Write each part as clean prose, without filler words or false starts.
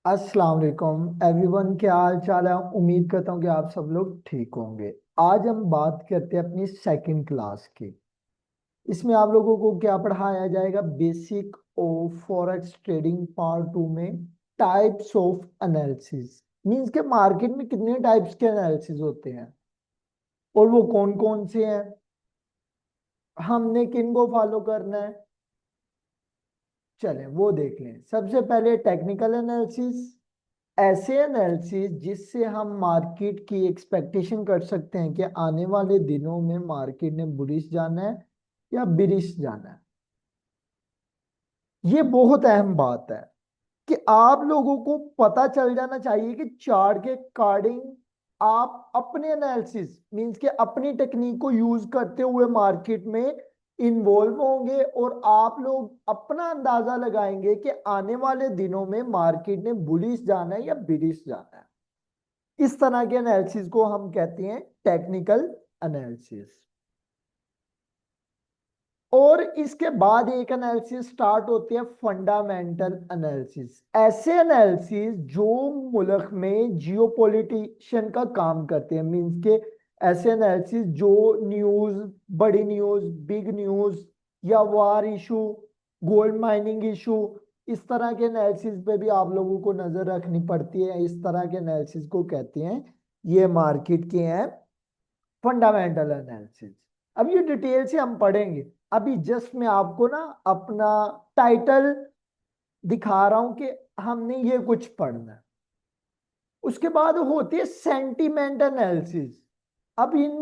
अस्सलाम वालेकुम एवरीवन, क्या हाल चाल है। उम्मीद करता हूँ कि आप सब लोग ठीक होंगे। आज हम बात करते हैं अपनी सेकंड क्लास की। इसमें आप लोगों को क्या पढ़ाया जाएगा? Basic of forex trading part two में टाइप्स ऑफ एनालिसिस। मींस के मार्केट में कितने टाइप्स के एनालिसिस होते हैं और वो कौन कौन से हैं, हमने किन को फॉलो करना है। चलें वो देख लें। सबसे पहले टेक्निकल एनालिसिस, ऐसे एनालिसिस जिससे हम मार्केट की एक्सपेक्टेशन कर सकते हैं कि आने वाले दिनों में मार्केट ने बुलिश जाना है या बिरिश जाना है। ये बहुत अहम बात है कि आप लोगों को पता चल जाना चाहिए कि चार्ट के अकॉर्डिंग आप अपने एनालिसिस मींस के अपनी टेक्निक को यूज करते हुए मार्केट में इन्वॉल्व होंगे और आप लोग अपना अंदाजा लगाएंगे कि आने वाले दिनों में मार्केट ने बुलिश जाना है या बिरिश जाना है। इस तरह के एनालिसिस को हम कहते हैं टेक्निकल एनालिसिस। और इसके बाद एक एनालिसिस स्टार्ट होती है फंडामेंटल एनालिसिस। ऐसे एनालिसिस जो मुल्क में जियोपॉलिटिशियन का काम करते हैं, मींस के ऐसे एनालिसिस जो न्यूज, बड़ी न्यूज, बिग न्यूज या वार इशू, गोल्ड माइनिंग इशू, इस तरह के एनालिसिस पे भी आप लोगों को नजर रखनी पड़ती है। इस तरह के एनालिसिस को कहते हैं, ये मार्केट के हैं फंडामेंटल एनालिसिस। अब ये डिटेल से हम पढ़ेंगे। अभी जस्ट मैं आपको ना अपना टाइटल दिखा रहा हूं कि हमने ये कुछ पढ़ना है। उसके बाद होती है सेंटीमेंट एनालिसिस। अब इन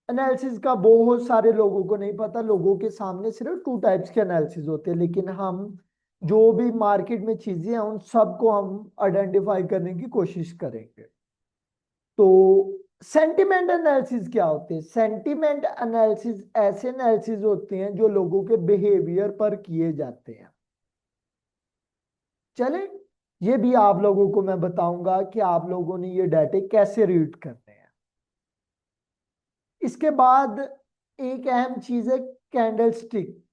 एनालिसिस का बहुत सारे लोगों को नहीं पता। लोगों के सामने सिर्फ टू टाइप्स के एनालिसिस होते हैं, लेकिन हम जो भी मार्केट में चीजें हैं उन सबको हम आइडेंटिफाई करने की कोशिश करेंगे। तो सेंटिमेंट एनालिसिस क्या होते हैं? सेंटिमेंट एनालिसिस ऐसे एनालिसिस होते हैं जो लोगों के बिहेवियर पर किए जाते हैं। चले, ये भी आप लोगों को मैं बताऊंगा कि आप लोगों ने ये डाटे कैसे रीड करने हैं। इसके बाद एक अहम चीज है कैंडल स्टिक।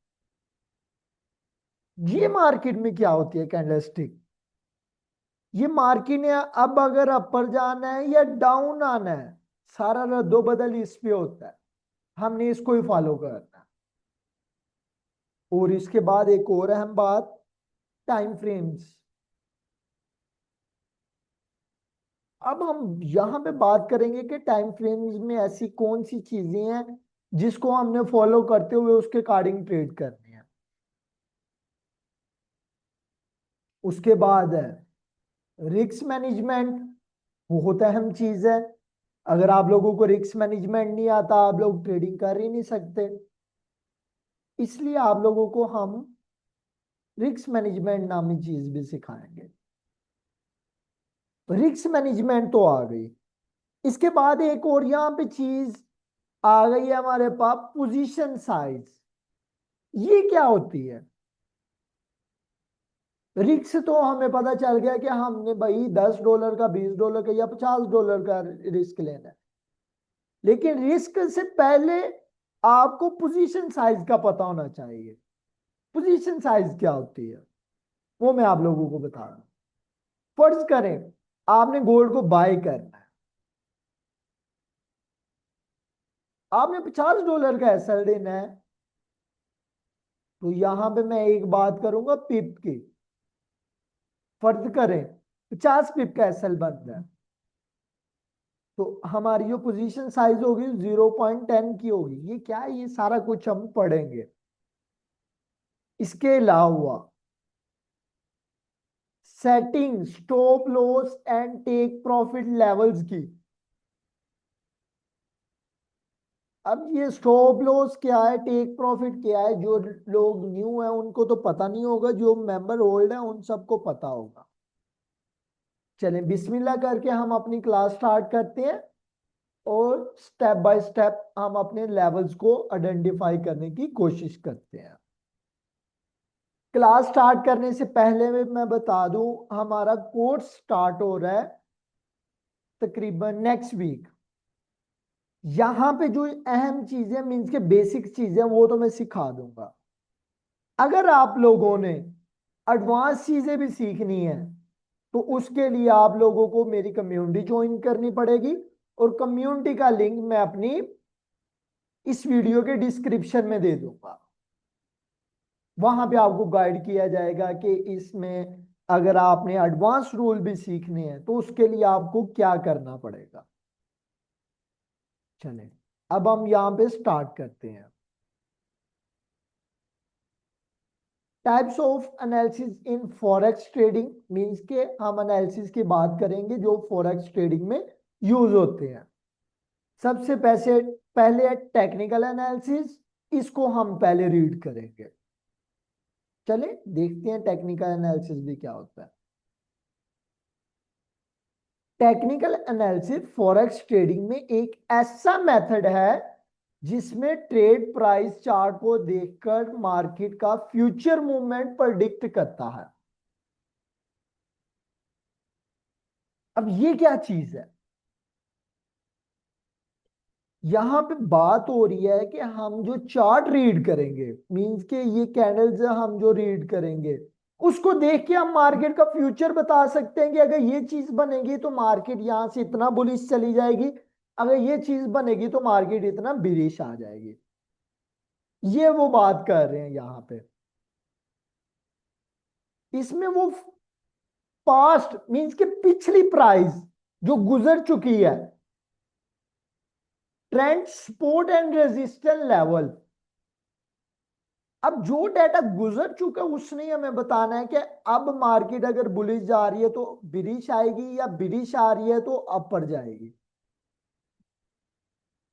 ये मार्केट में क्या होती है कैंडल स्टिक? ये मार्केट ने अब अगर अपर जाना है या डाउन आना है, सारा रद्दो बदल इस पे होता है। हमने इसको ही फॉलो करना है। और इसके बाद एक और अहम बात, टाइम फ्रेम्स। अब हम यहां पे बात करेंगे कि टाइम फ्रेम्स में ऐसी कौन सी चीजें हैं जिसको हमने फॉलो करते हुए उसके अकॉर्डिंग ट्रेड करने हैं। उसके बाद है रिस्क मैनेजमेंट। बहुत अहम चीज है। अगर आप लोगों को रिस्क मैनेजमेंट नहीं आता, आप लोग ट्रेडिंग कर ही नहीं सकते। इसलिए आप लोगों को हम रिस्क मैनेजमेंट नामी चीज भी सिखाएंगे। रिस्क मैनेजमेंट तो आ गई। इसके बाद एक और यहां पे चीज आ गई है हमारे पास, पोजीशन साइज। ये क्या होती है? रिस्क तो हमें पता चल गया कि हमने भाई $10 का, $20 का या $50 का रिस्क लेना है। लेकिन रिस्क से पहले आपको पोजीशन साइज का पता होना चाहिए। पोजीशन साइज क्या होती है वो मैं आप लोगों को बता रहा हूं। फर्ज करें आपने गोल्ड को बाय करना है। आपने $50 का एसएल देना है। तो यहां पे मैं एक बात करूंगा पिप की। फर्ज करें 50 पिप का एसएल बन रहा है, तो हमारी जो पोजीशन साइज होगी 0.10 की होगी। ये क्या है, ये सारा कुछ हम पढ़ेंगे। इसके अलावा setting stop loss and take profit levels की। अब ये स्टॉप लॉस क्या है, टेक प्रॉफिट क्या है, जो लोग न्यू है उनको तो पता नहीं होगा, जो मेंबर ओल्ड है उन सबको पता होगा। चलें बिस्मिल्लाह करके हम अपनी क्लास स्टार्ट करते हैं और स्टेप बाय स्टेप हम अपने लेवल्स को आइडेंटिफाई करने की कोशिश करते हैं। क्लास स्टार्ट करने से पहले में मैं बता दूं, हमारा कोर्स स्टार्ट हो रहा है तकरीबन नेक्स्ट वीक। यहां पे जो अहम चीजें मीन्स के बेसिक चीजें वो तो मैं सिखा दूंगा। अगर आप लोगों ने एडवांस चीजें भी सीखनी है तो उसके लिए आप लोगों को मेरी कम्युनिटी ज्वाइन करनी पड़ेगी, और कम्युनिटी का लिंक मैं अपनी इस वीडियो के डिस्क्रिप्शन में दे दूंगा। वहां पे आपको गाइड किया जाएगा कि इसमें अगर आपने एडवांस रूल भी सीखने हैं तो उसके लिए आपको क्या करना पड़ेगा। चलें, अब हम यहां पे स्टार्ट करते हैं। Types of analysis in forex trading, means के हम एनालिसिस की बात करेंगे जो फॉरेक्स ट्रेडिंग में यूज होते हैं। सबसे पहले है टेक्निकल एनालिसिस, इसको हम पहले रीड करेंगे। चले देखते हैं टेक्निकल एनालिसिस भी क्या होता है। टेक्निकल एनालिसिस फॉरेक्स ट्रेडिंग में एक ऐसा मेथड है जिसमें ट्रेड प्राइस चार्ट को देखकर मार्केट का फ्यूचर मूवमेंट प्रेडिक्ट करता है। अब ये क्या चीज है, यहां पे बात हो रही है कि हम जो चार्ट रीड करेंगे, मींस के ये कैंडल्स हम जो रीड करेंगे उसको देख के हम मार्केट का फ्यूचर बता सकते हैं कि अगर ये चीज बनेगी तो मार्केट यहां से इतना बुलिश चली जाएगी, अगर ये चीज बनेगी तो मार्केट इतना बिरिश आ जाएगी। ये वो बात कर रहे हैं यहां पे। इसमें वो पास्ट मींस के पिछली प्राइस जो गुजर चुकी है, trend support and resistance level, अब जो डाटा गुजर चुका है उसने हमें बताना है कि अब मार्केट अगर बुलिश जा रही है तो बिरिश आएगी या बिरिश आ रही है तो अपर जाएगी।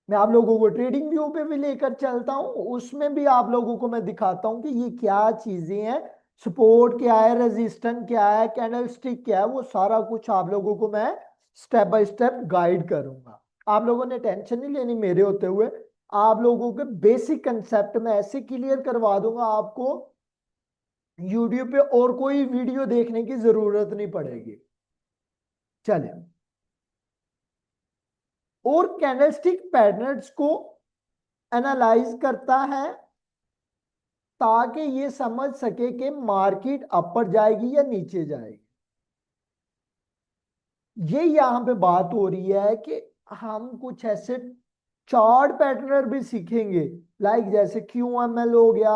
मैं आप लोगों को ट्रेडिंग व्यू पे भी लेकर चलता हूं, उसमें भी आप लोगों को मैं दिखाता हूं कि ये क्या चीजें हैं, सपोर्ट क्या है, रेजिस्टेंस क्या है, कैंडल स्टिक क्या है, वो सारा कुछ आप लोगों को मैं स्टेप बाय स्टेप गाइड करूंगा। आप लोगों ने टेंशन नहीं लेनी मेरे होते हुए, आप लोगों के बेसिक कंसेप्ट में ऐसे क्लियर करवा दूंगा आपको, यूट्यूब पे और कोई वीडियो देखने की जरूरत नहीं पड़ेगी। चलिए, और कैंडलस्टिक पैटर्न्स को एनालाइज करता है ताकि ये समझ सके कि मार्केट अपर जाएगी या नीचे जाएगी। ये यहां पे बात हो रही है कि हम कुछ ऐसे चार्ट पैटर्न भी सीखेंगे, लाइक जैसे QML हो गया,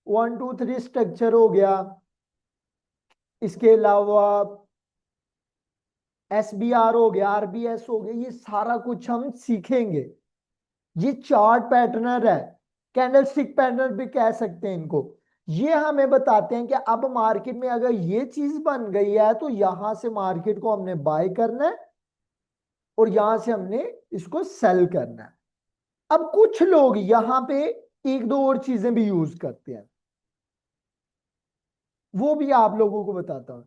1 2 3 स्ट्रक्चर हो गया, इसके अलावा SBR हो गया, RBS हो गया, ये सारा कुछ हम सीखेंगे। ये चार्ट पैटर्नर है, कैंडलस्टिक पैटर्न भी कह सकते हैं इनको। ये हमें बताते हैं कि अब मार्केट में अगर ये चीज बन गई है तो यहां से मार्केट को हमने बाय करना है और यहां से हमने इसको सेल करना है। अब कुछ लोग यहां पे एक दो और चीजें भी यूज करते हैं, वो भी आप लोगों को बताता हूं।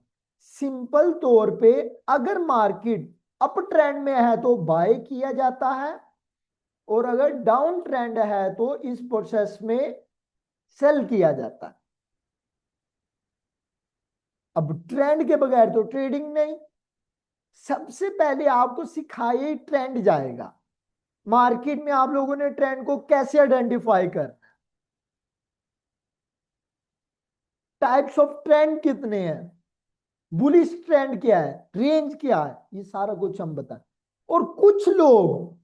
सिंपल तौर पे अगर मार्केट अप ट्रेंड में है तो बाय किया जाता है, और अगर डाउन ट्रेंड है तो इस प्रोसेस में सेल किया जाता है। अब ट्रेंड के बगैर तो ट्रेडिंग नहीं। सबसे पहले आपको सिखाया ट्रेंड जाएगा, मार्केट में आप लोगों ने ट्रेंड को कैसे आइडेंटिफाई करना है, टाइप्स ऑफ ट्रेंड कितने हैं, बुलिश ट्रेंड क्या है, रेंज क्या है, ये सारा कुछ हम बताएं। और कुछ लोग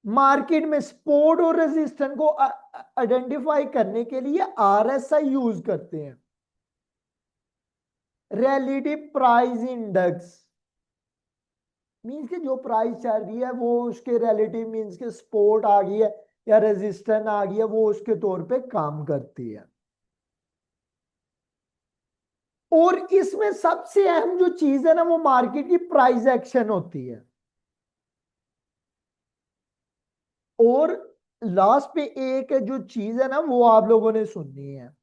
मार्केट में सपोर्ट और रेजिस्टेंस को आइडेंटिफाई करने के लिए RSI यूज करते हैं, रिलेटिव प्राइस इंडेक्स, मींस के जो प्राइस चल रही है वो उसके रिलेटिव, मींस के सपोर्ट आ गई है या रेजिस्टेंस आ गई है, वो उसके तौर पे काम करती है। और इसमें सबसे अहम जो चीज है ना वो मार्केट की प्राइस एक्शन होती है। और लास्ट पे एक जो चीज है ना वो आप लोगों ने सुननी है,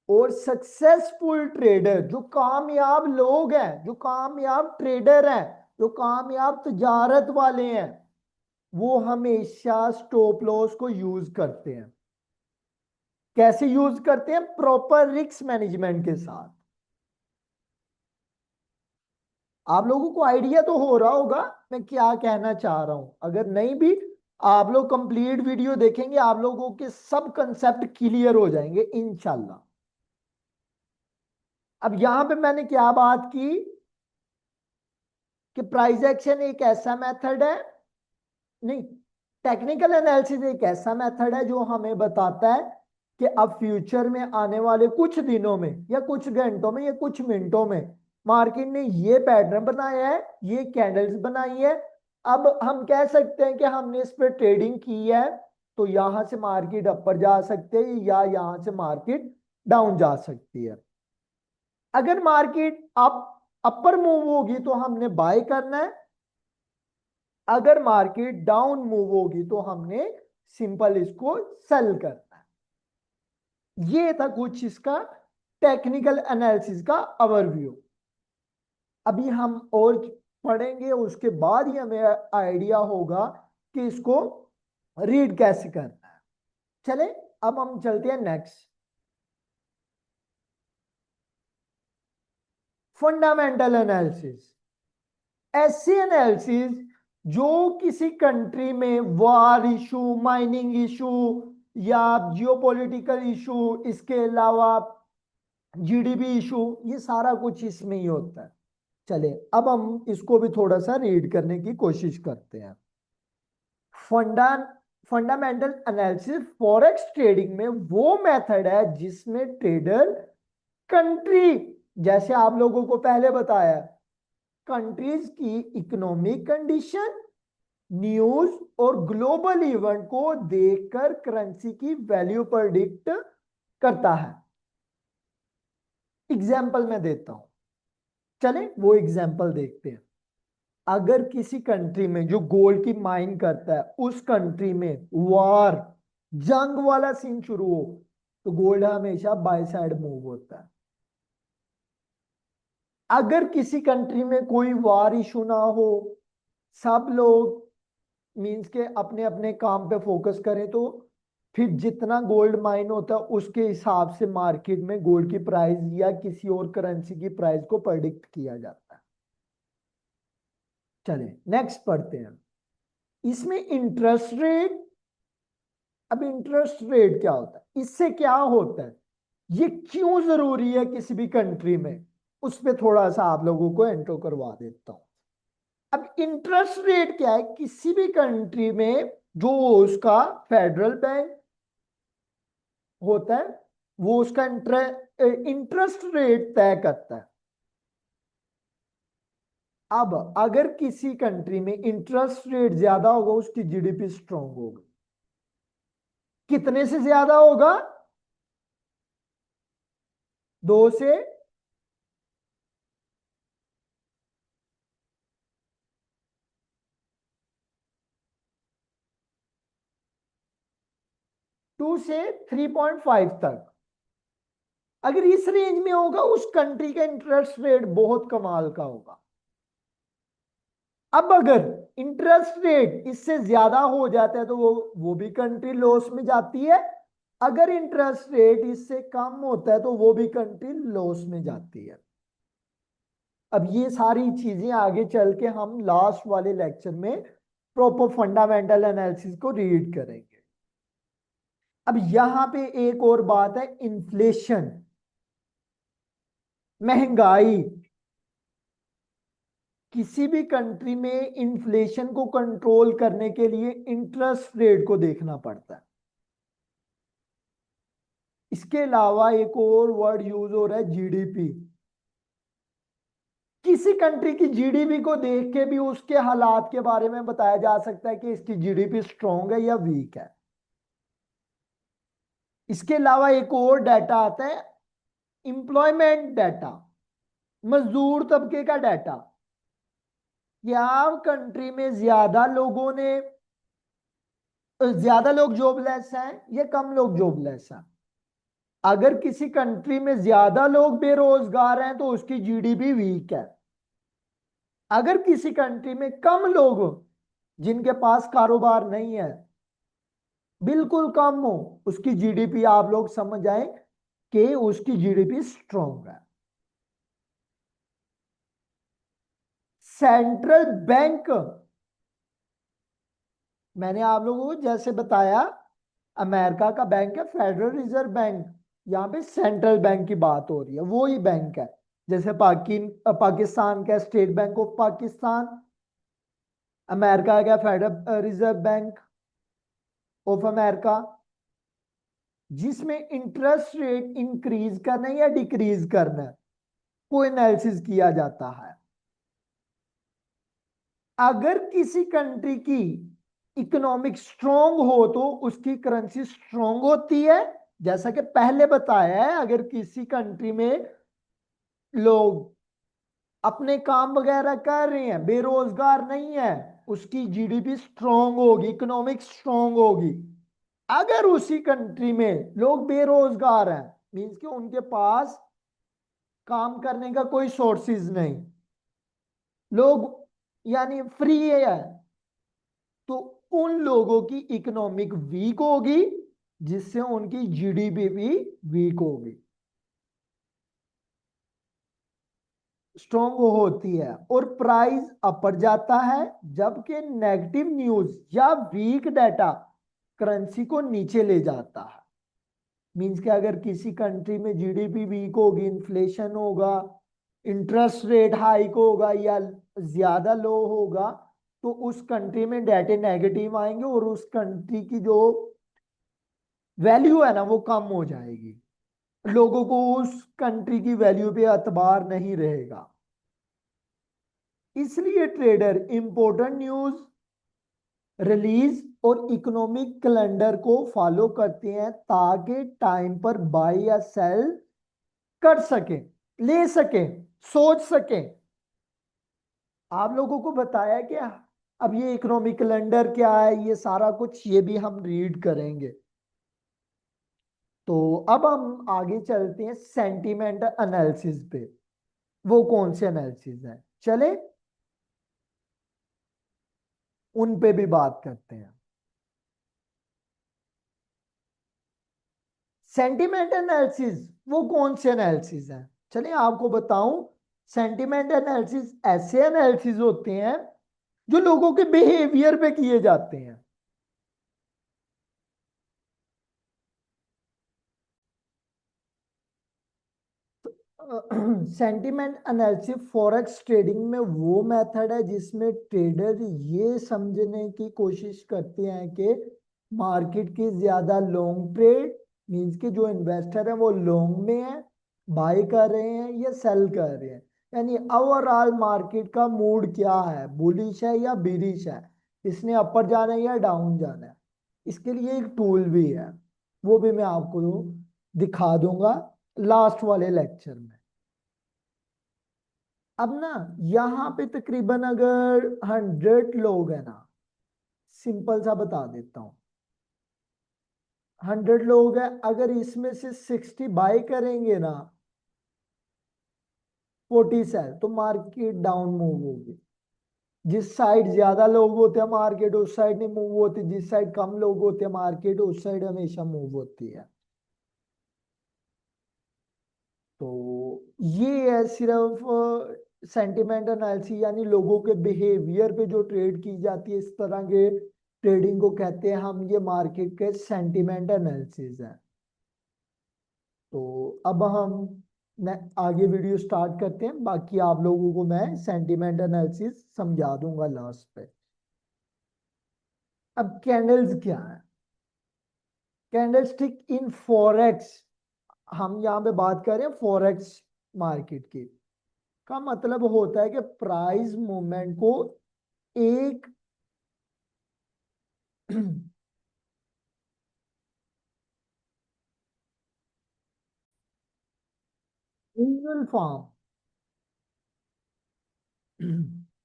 और सक्सेसफुल ट्रेडर, जो कामयाब लोग हैं, जो कामयाब ट्रेडर हैं, जो कामयाब तजारत वाले हैं, वो हमेशा स्टॉप लॉस को यूज करते हैं। कैसे यूज करते हैं, प्रॉपर रिस्क मैनेजमेंट के साथ। आप लोगों को आइडिया तो हो रहा होगा मैं क्या कहना चाह रहा हूं, अगर नहीं भी आप लोग कंप्लीट वीडियो देखेंगे आप लोगों के सब कंसेप्ट क्लियर हो जाएंगे इंशाल्लाह। अब यहां पे मैंने क्या बात की, कि प्राइस एक्शन एक ऐसा मेथड है, नहीं, टेक्निकल एनालिसिस एक ऐसा मेथड है जो हमें बताता है कि अब फ्यूचर में आने वाले कुछ दिनों में या कुछ घंटों में या कुछ मिनटों में मार्केट ने ये पैटर्न बनाया है, ये कैंडल्स बनाई है। अब हम कह सकते हैं कि हमने इस पर ट्रेडिंग की है, तो यहां से मार्केट अपर जा सकते हैं या यहां से मार्केट डाउन जा सकती है। अगर मार्केट अप अपर मूव होगी तो हमने बाय करना है, अगर मार्केट डाउन मूव होगी तो हमने सिंपल इसको सेल करना है। ये था कुछ इसका टेक्निकल एनालिसिस का ओवरव्यू। अभी हम और पढ़ेंगे, उसके बाद ही हमें आइडिया होगा कि इसको रीड कैसे करना है। चले अब हम चलते हैं नेक्स्ट, फंडामेंटल एनालिसिस। ऐसे एनालिसिस जो किसी कंट्री में वार इशू, माइनिंग इशू या जियोपॉलिटिकल इशू, इसके अलावा जीडीपी इशू, ये सारा कुछ इसमें ही होता है। चले अब हम इसको भी थोड़ा सा रीड करने की कोशिश करते हैं। फंडा फंडामेंटल एनालिसिस फॉरेक्स ट्रेडिंग में वो मेथड है जिसमें ट्रेडर कंट्री, जैसे आप लोगों को पहले बताया, कंट्रीज की इकोनॉमिक कंडीशन, न्यूज और ग्लोबल इवेंट को देखकर करेंसी की वैल्यू प्रेडिक्ट करता है। एग्जाम्पल मैं देता हूं, चलें वो एग्जाम्पल देखते हैं। अगर किसी कंट्री में जो गोल्ड की माइन करता है उस कंट्री में वार, जंग वाला सीन शुरू हो, तो गोल्ड हमेशा बाय साइड मूव होता है। अगर किसी कंट्री में कोई वार इशू ना हो, सब लोग मींस के अपने अपने काम पे फोकस करें, तो फिर जितना गोल्ड माइन होता है उसके हिसाब से मार्केट में गोल्ड की प्राइस या किसी और करेंसी की प्राइस को प्रेडिक्ट किया जाता है। चलें नेक्स्ट पढ़ते हैं। इसमें इंटरेस्ट रेट, अब इंटरेस्ट रेट क्या होता है, इससे क्या होता है, ये क्यों जरूरी है किसी भी कंट्री में, उस पर थोड़ा सा आप लोगों को एंट्रो करवा देता हूं। अब इंटरेस्ट रेट क्या है, किसी भी कंट्री में जो उसका फेडरल बैंक होता है वो उसका इंटरेस्ट रेट तय करता है। अब अगर किसी कंट्री में इंटरेस्ट रेट ज्यादा होगा उसकी जीडीपी स्ट्रांग होगी। कितने से ज्यादा होगा, 2 से 2 से 3.5 तक। अगर इस रेंज में होगा उस कंट्री का इंटरेस्ट रेट बहुत कमाल का होगा। अब अगर इंटरेस्ट रेट इससे ज्यादा हो जाता है तो वो भी कंट्री लॉस में जाती है। अगर इंटरेस्ट रेट इससे कम होता है तो वो भी कंट्री लॉस में जाती है। अब ये सारी चीजें आगे चल के हम लास्ट वाले लेक्चर में प्रॉपर फंडामेंटल एनालिसिस को रीड करेंगे। अब यहां पे एक और बात है, इन्फ्लेशन, महंगाई। किसी भी कंट्री में इन्फ्लेशन को कंट्रोल करने के लिए इंटरेस्ट रेट को देखना पड़ता है। इसके अलावा एक और वर्ड यूज हो रहा है, जीडीपी। किसी कंट्री की जीडीपी को देख के भी उसके हालात के बारे में बताया जा सकता है कि इसकी जीडीपी स्ट्रांग है या वीक है। इसके अलावा एक और डाटा आता है, इंप्लॉयमेंट डाटा, मजदूर तबके का डाटा। क्या कंट्री में ज्यादा लोग जॉबलेस हैं या कम लोग जॉबलेस हैं। अगर किसी कंट्री में ज्यादा लोग बेरोजगार हैं तो उसकी जीडीपी वीक है। अगर किसी कंट्री में कम लोग जिनके पास कारोबार नहीं है, बिल्कुल कम हो, उसकी जीडीपी आप लोग समझ आए कि उसकी जीडीपी स्ट्रांग है। सेंट्रल बैंक, मैंने आप लोगों को जैसे बताया, अमेरिका का बैंक है फेडरल रिजर्व बैंक, यहां पे सेंट्रल बैंक की बात हो रही है, वो ही बैंक है। जैसे पाकिस्तान का state bank of Pakistan, America का federal reserve bank of America, जिसमें इंटरेस्ट रेट इंक्रीज करना है या डिक्रीज करना है, को एनालिसिस किया जाता है। अगर किसी कंट्री की इकोनॉमिक स्ट्रोंग हो तो उसकी करेंसी स्ट्रोंग होती है। जैसा कि पहले बताया है, अगर किसी कंट्री में लोग अपने काम वगैरह कर रहे हैं, बेरोजगार नहीं है, उसकी जीडीपी स्ट्रोंग होगी, इकोनॉमिक स्ट्रोंग होगी। अगर उसी कंट्री में लोग बेरोजगार हैं, मींस कि उनके पास काम करने का कोई सोर्सेज नहीं, लोग यानी फ्री है, तो उन लोगों की इकोनॉमिक वीक होगी, जिससे उनकी जीडीपी भी वीक होगी, स्ट्रोंग होती है, और प्राइस अपर जाता है। जबकि नेगेटिव न्यूज या वीक डाटा करेंसी को नीचे ले जाता है। मींस कि अगर किसी कंट्री में जीडीपी वीक होगी, इन्फ्लेशन होगा, इंटरेस्ट रेट हाइक होगा या ज्यादा लो होगा, तो उस कंट्री में डाटे नेगेटिव आएंगे और उस कंट्री की जो वैल्यू है ना वो कम हो जाएगी। लोगों को उस कंट्री की वैल्यू पे एतबार नहीं रहेगा। इसलिए ट्रेडर इंपॉर्टेंट न्यूज रिलीज और इकोनॉमिक कैलेंडर को फॉलो करते हैं, ताकि टाइम पर बाय या सेल कर सके, ले सके, सोच सके। आप लोगों को बताया कि अब ये इकोनॉमिक कैलेंडर क्या है, ये सारा कुछ ये भी हम रीड करेंगे। तो अब हम आगे चलते हैं सेंटीमेंट एनालिसिस पे। वो कौन से एनालिसिस है, चले उन पे भी बात करते हैं। सेंटीमेंट एनालिसिस वो कौन से एनालिसिस हैं, चलिए आपको बताऊं। सेंटीमेंट एनालिसिस ऐसे एनालिसिस होते हैं जो लोगों के बिहेवियर पे किए जाते हैं। सेंटीमेंट एनालिसिस फॉरेक्स ट्रेडिंग में वो मेथड है जिसमें ट्रेडर ये समझने की कोशिश करते हैं कि मार्केट की ज्यादा लॉन्ग ट्रेड, मींस कि जो इन्वेस्टर है वो लॉन्ग में है, बाय कर रहे हैं या सेल कर रहे हैं, यानी ओवरऑल मार्केट का मूड क्या है, बुलिश है या बिरिश है, इसने अपर जाना है या डाउन जाना है। इसके लिए एक टूल भी है, वो भी मैं आपको दिखा दूंगा लास्ट वाले लेक्चर में। अब ना यहाँ पे तकरीबन अगर 100 लोग है ना, सिंपल सा बता देता हूँ, 100 लोग है, अगर इसमें से 60 बाय करेंगे ना, 40 सेल, तो मार्केट डाउन मूव होगी। जिस साइड ज्यादा लोग होते हैं मार्केट उस साइड नहीं मूव होती, जिस साइड कम लोग होते हैं मार्केट उस साइड हमेशा मूव होती है। तो ये है सिर्फ सेंटिमेंट एनालिसिस, यानी लोगों के बिहेवियर पे जो ट्रेड की जाती है, इस तरह के ट्रेडिंग को कहते हैं हम, ये मार्केट के सेंटिमेंट एनालिसिस है। तो अब हम आगे वीडियो स्टार्ट करते हैं, बाकी आप लोगों को मैं सेंटिमेंट एनालिसिस समझा दूंगा लास्ट पे। अब कैंडल्स क्या है, कैंडलस्टिक इन फॉरेक्स, हम यहाँ पे बात कर रहे हैं फॉरेक्स मार्केट की, का मतलब होता है कि प्राइस मूवमेंट को एक रियल फॉर्म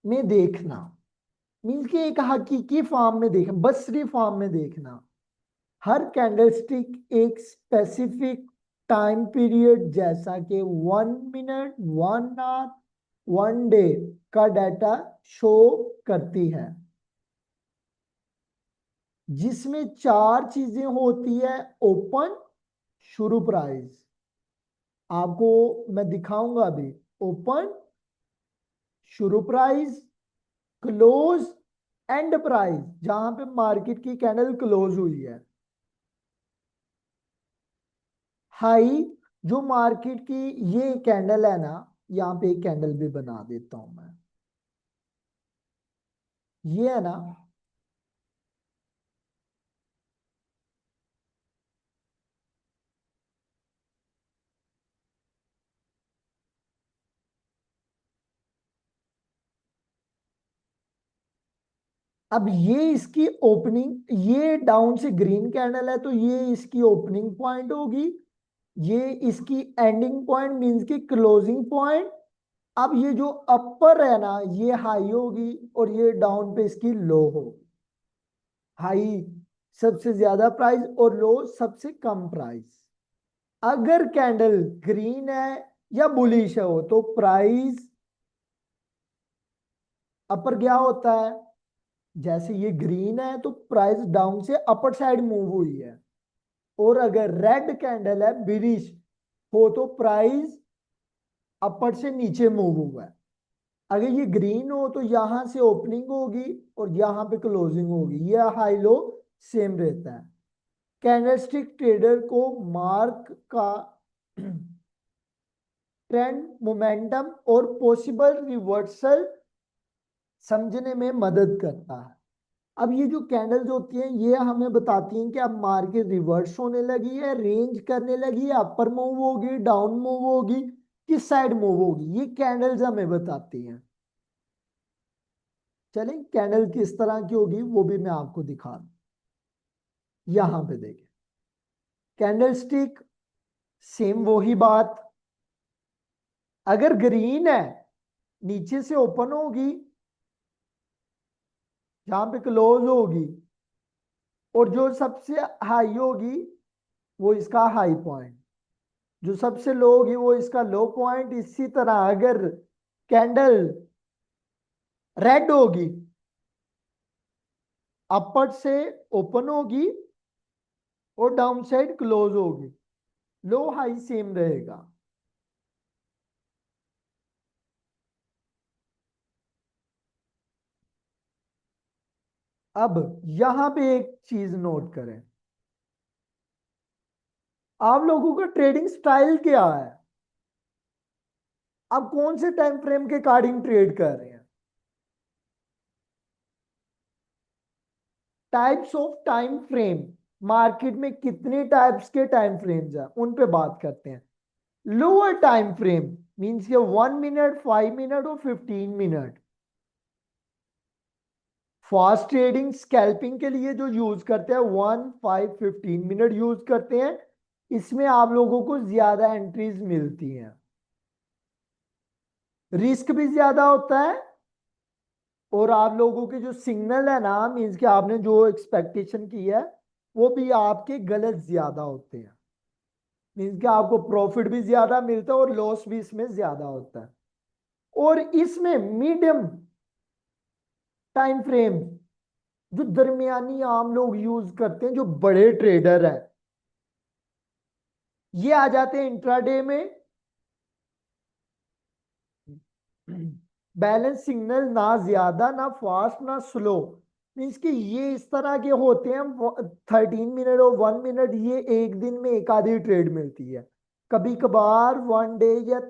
में देखना, मीन्स कि एक हकीकी फॉर्म में देखना, बसरी फॉर्म में देखना। हर कैंडलस्टिक एक स्पेसिफिक टाइम पीरियड जैसा कि 1 मिनट, 1 आवर, 1 डे का डाटा शो करती है, जिसमें 4 चीजें होती है। ओपन, शुरू प्राइस, आपको मैं दिखाऊंगा अभी। ओपन, शुरू प्राइस, क्लोज, एंड प्राइस, जहां पे मार्केट की कैंडल क्लोज हुई है। हाई, जो मार्केट की ये कैंडल है ना, यहाँ पे एक कैंडल भी बना देता हूं मैं। ये है ना, अब ये इसकी ओपनिंग, ये डाउन से ग्रीन कैंडल है तो ये इसकी ओपनिंग पॉइंट होगी, ये इसकी एंडिंग पॉइंट मींस की क्लोजिंग पॉइंट। अब ये जो अपर है ना ये हाई होगी और ये डाउन पे इसकी लो होगी। हाई सबसे ज्यादा प्राइस और लो सबसे कम प्राइस। अगर कैंडल ग्रीन है या बुलिश है हो तो प्राइस अपर गया होता है। जैसे ये ग्रीन है तो प्राइस डाउन से अपर साइड मूव हुई है। और अगर रेड कैंडल है बिरिश हो तो प्राइस अपर से नीचे मूव हुआ है। अगर ये ग्रीन हो तो यहां से ओपनिंग होगी और यहां पे क्लोजिंग होगी, ये हाई लो सेम रहता है। कैंडलस्टिक ट्रेडर को मार्क का ट्रेंड मोमेंटम और पॉसिबल रिवर्सल समझने में मदद करता है। अब ये जो कैंडल्स होती हैं ये हमें बताती हैं कि अब मार्केट रिवर्स होने लगी है, रेंज करने लगी है, अपर मूव होगी, डाउन मूव होगी, किस साइड मूव होगी, ये कैंडल्स हमें बताती हैं। चलें कैंडल किस तरह की होगी वो भी मैं आपको दिखा दूं। यहां पे देखें कैंडल स्टिक, सेम वही बात। अगर ग्रीन है नीचे से ओपन होगी, जहां पे क्लोज होगी, और जो सबसे हाई होगी वो इसका हाई पॉइंट, जो सबसे लो होगी वो इसका लो पॉइंट। इसी तरह अगर कैंडल रेड होगी, अपर से ओपन होगी और डाउन साइड क्लोज होगी, लो हाई सेम रहेगा। अब यहां पे एक चीज नोट करें, आप लोगों का ट्रेडिंग स्टाइल क्या है, आप कौन से टाइम फ्रेम के अकॉर्डिंग ट्रेड कर रहे हैं। Types of time frame, market में कितने टाइप्स के टाइम फ्रेम्स हैं उन पे बात करते हैं। लोअर टाइम फ्रेम मींस के 1 मिनट, 5 मिनट और 15 मिनट। फास्ट ट्रेडिंग स्कैल्पिंग के लिए जो यूज करते हैं 1, 5, 15 मिनट यूज करते हैं। इसमें आप लोगों को ज्यादा एंट्रीज मिलती हैं, रिस्क भी ज्यादा होता है, और आप लोगों के जो सिग्नल है ना मीन्स कि आपने जो एक्सपेक्टेशन की है वो भी आपके गलत ज्यादा होते हैं। मीन्स कि आपको प्रॉफिट भी ज्यादा मिलता है और लॉस भी इसमें ज्यादा होता है। और इसमें मीडियम टाइम फ्रेम जो दरमियानी आम लोग यूज करते हैं, जो बड़े ट्रेडर हैं, ये आ जाते हैं इंट्राडे में। बैलेंस सिग्नल ना ज्यादा ना फास्ट ना स्लो, मीन्स कि ये इस तरह के होते हैं। 13 मिनट और 1 मिनट ये एक दिन में एक आधी ट्रेड मिलती है, कभी कभार 1 डे या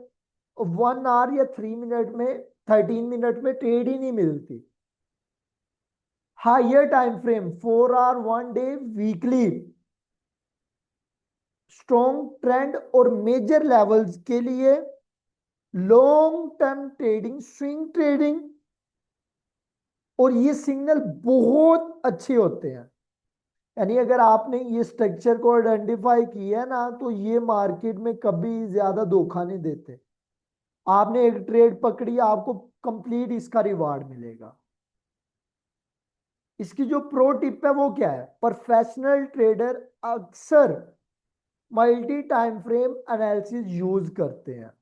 1 आवर या 3 मिनट में, 13 मिनट में ट्रेड ही नहीं मिलती। Higher time frame 4 hour, 1 day, weekly, strong trend और मेजर लेवल्स के लिए, long term trading, swing trading. और ये सिग्नल बहुत अच्छे होते हैं। यानी अगर आपने ये स्ट्रक्चर को आइडेंटिफाई किया है ना तो ये मार्केट में कभी ज्यादा धोखा नहीं देते। आपने एक ट्रेड पकड़ी, आपको कंप्लीट इसका रिवार्ड मिलेगा। इसकी जो प्रो टिप है वो क्या है, प्रोफेशनल ट्रेडर अक्सर multi time frame analysis use करते हैं।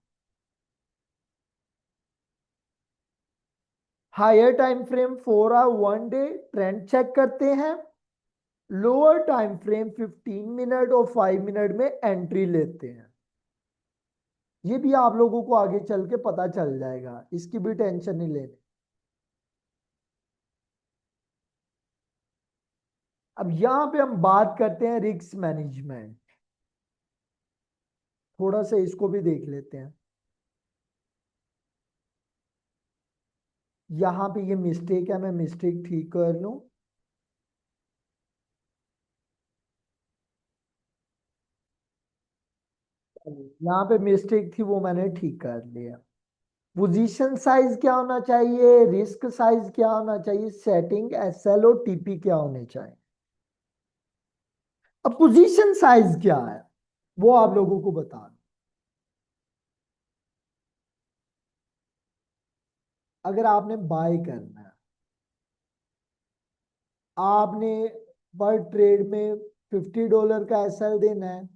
Higher time frame 4 hour, 1 day trend check करते हैं। लोअर टाइम फ्रेम 15 मिनट और 5 मिनट में एंट्री लेते हैं। ये भी आप लोगों को आगे चल के पता चल जाएगा, इसकी भी टेंशन नहीं लेनी। अब यहां पे हम बात करते हैं रिस्क मैनेजमेंट, थोड़ा सा इसको भी देख लेते हैं। यहाँ पे ये मिस्टेक है, मैं मिस्टेक ठीक कर लूं। यहाँ पे मिस्टेक थी, वो मैंने ठीक कर लिया। पोजीशन साइज क्या होना चाहिए, रिस्क साइज क्या होना चाहिए, सेटिंग एसएल और टीपी क्या होने चाहिए। अब पोजीशन साइज क्या है वो आप लोगों को बता दूं। अगर आपने बाय करना है, आपने पर ट्रेड में $50 का एसएल देना है,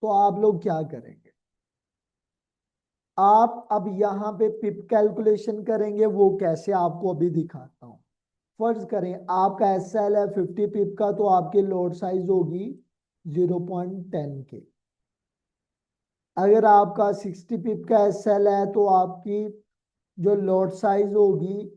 तो आप लोग क्या करेंगे। आप अब यहाँ पे पिप कैलकुलेशन करेंगे, वो कैसे आपको अभी दिखाता हूं। फर्ज करें आपका एसएल है 50 पिप का, तो आपकी लोड साइज होगी 0.10 के। अगर आपका 60 पिप का एसएल है तो आपकी जो लोड साइज होगी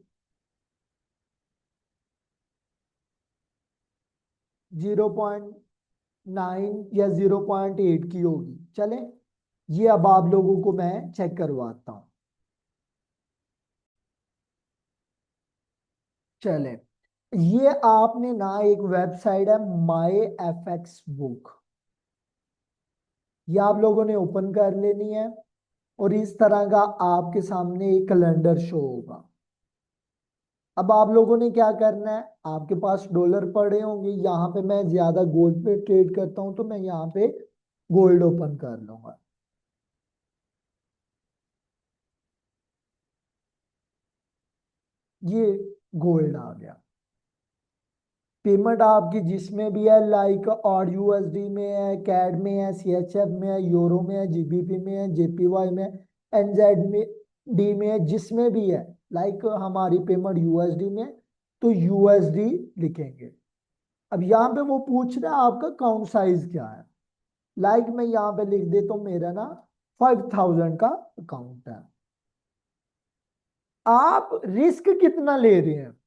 0.9 या 0.8 की होगी। चले, ये अब आप लोगों को मैं चेक करवाता हूं। चले, ये आपने ना, एक वेबसाइट है माई एफ एक्स बुक, ये आप लोगों ने ओपन कर लेनी है। और इस तरह का आपके सामने एक कैलेंडर शो होगा। अब आप लोगों ने क्या करना है, आपके पास डॉलर पड़े होंगे, यहाँ पे मैं ज्यादा गोल्ड पे ट्रेड करता हूं, तो मैं यहाँ पे गोल्ड ओपन कर लूंगा। ये गोल्ड आ गया। पेमेंट आपकी जिसमें भी है, लाइक और यूएसडी में है, कैड में है, सीएचएफ में है, यूरो में है, जीबीपी में है, जेपीवाई में, एनजेड में, डी में है, जिसमें भी है। लाइक हमारी पेमेंट यूएसडी में, तो यूएसडी लिखेंगे। अब यहाँ पे वो पूछ रहा है आपका अकाउंट साइज क्या है। लाइक मैं यहाँ पे लिख देता हूँ, मेरा ना 5000 का अकाउंट है। आप रिस्क कितना ले रहे हैं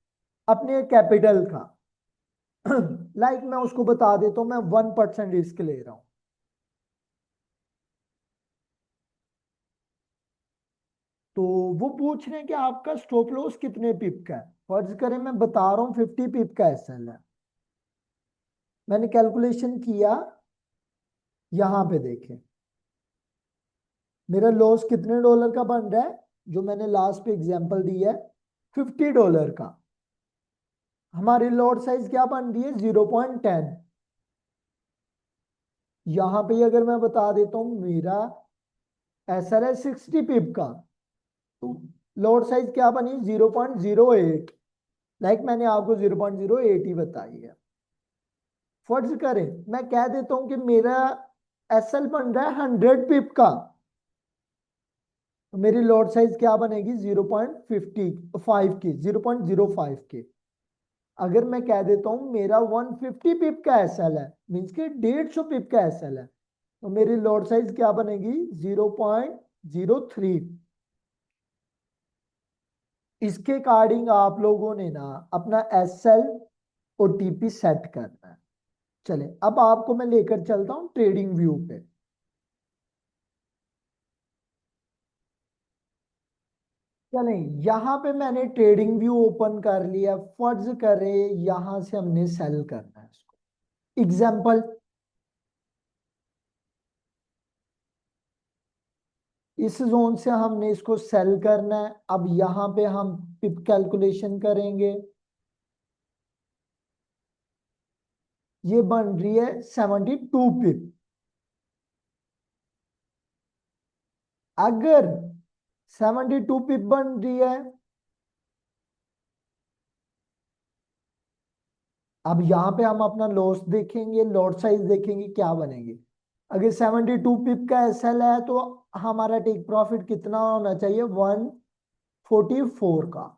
अपने कैपिटल का। लाइक मैं उसको बता देता हूँ, मैं 1% रिस्क ले रहा हूँ। तो वो पूछ रहे हैं कि आपका स्टॉप लॉस कितने पिप का है। फर्ज करें मैं बता रहा हूँ 50 पिप का एसएल है। मैंने कैलकुलेशन किया, यहाँ पे देखें मेरा लॉस कितने डॉलर का बन रहा है। जो मैंने लास्ट पे एग्जांपल दी है $50 का। हमारी लॉट साइज क्या बन रही है 0.10। यहां पे अगर मैं बता देता हूं मेरा एसएल है 60 पिप का, तो लॉट साइज क्या बनी 0.08। लाइक मैंने आपको 0.08 ही बताई है। फर्ज करें मैं कह देता हूं कि मेरा एसएल बन रहा है 100 पिप का, तो मेरी लॉट साइज क्या बनेगी 0.55 की, 0.05 की। अगर मैं कह देता हूं मेरा 150 पिप का एसएल है, मीन्स के 150 पिप का एसएल है, तो मेरी लॉट साइज क्या बनेगी 0.03। इसके अकॉर्डिंग आप लोगों ने ना अपना एसएल और टीपी सेट करना है। चले, अब आपको मैं लेकर चलता हूं ट्रेडिंग व्यू पे। चले, यहां पे मैंने ट्रेडिंग व्यू ओपन कर लिया। फर्ज करें यहां से हमने सेल करना है इसको। एग्जाम्पल, इस जोन से हमने इसको सेल करना है। अब यहां पे हम पिप कैलकुलेशन करेंगे, ये बन रही है 72 पिप। अगर 72 पिप बन रही है, अब यहां पे हम अपना लॉस देखेंगे, लॉट साइज देखेंगे क्या बनेगी। अगर 72 पिप का एसएल है तो हमारा टेक प्रॉफिट कितना होना चाहिए 144 का।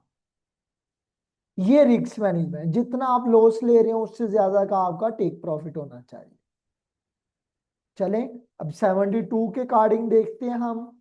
ये रिस्क मैनेजमेंट, जितना आप लॉस ले रहे हो उससे ज्यादा का आपका टेक प्रॉफिट होना चाहिए। चलें, अब 72 के अकॉर्डिंग देखते हैं हम।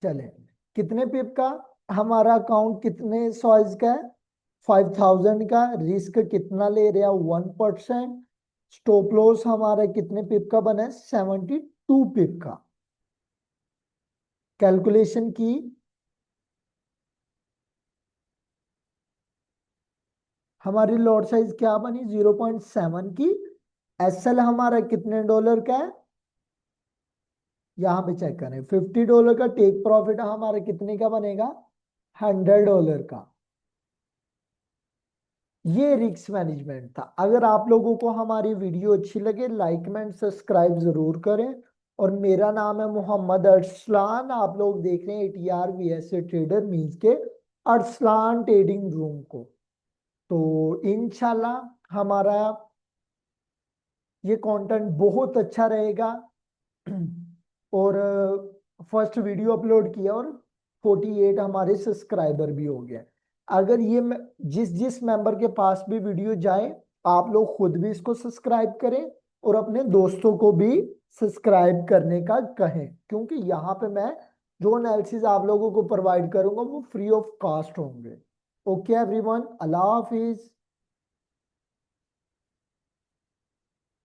चले, कितने पिप का हमारा अकाउंट, कितने साइज का है, 5000 का, रिस्क कितना ले रहा, 1%, स्टॉप लॉस हमारा कितने पिप का बना है, 72 पिप का। कैलकुलेशन की, हमारी लॉट साइज क्या बनी, 0.7 की। एसएल हमारा कितने डॉलर का है, यहां पे चेक करें, $50 का। टेक प्रॉफिट हमारा कितने का बनेगा, $100 का। ये रिस्क मैनेजमेंट था। अगर आप लोगों को हमारी वीडियो अच्छी लगे, लाइक कमेंट सब्सक्राइब जरूर करें। और मेरा नाम है मोहम्मद अरसलान, आप लोग देख रहे हैं ATR VSA ट्रेडर मीन्स के अरसलान ट्रेडिंग रूम को। तो इंशाल्लाह हमारा ये कंटेंट बहुत अच्छा रहेगा। और फर्स्ट वीडियो अपलोड किया और 48 हमारे सब्सक्राइबर भी हो गए। अगर ये जिस जिस मेंबर के पास भी वीडियो जाए, आप लोग खुद भी इसको सब्सक्राइब करें और अपने दोस्तों को भी सब्सक्राइब करने का कहें, क्योंकि यहाँ पे मैं जो एनालिसिस आप लोगों को प्रोवाइड करूंगा वो फ्री ऑफ कॉस्ट होंगे। ओके एवरीवन, अल्लाह हाफिज।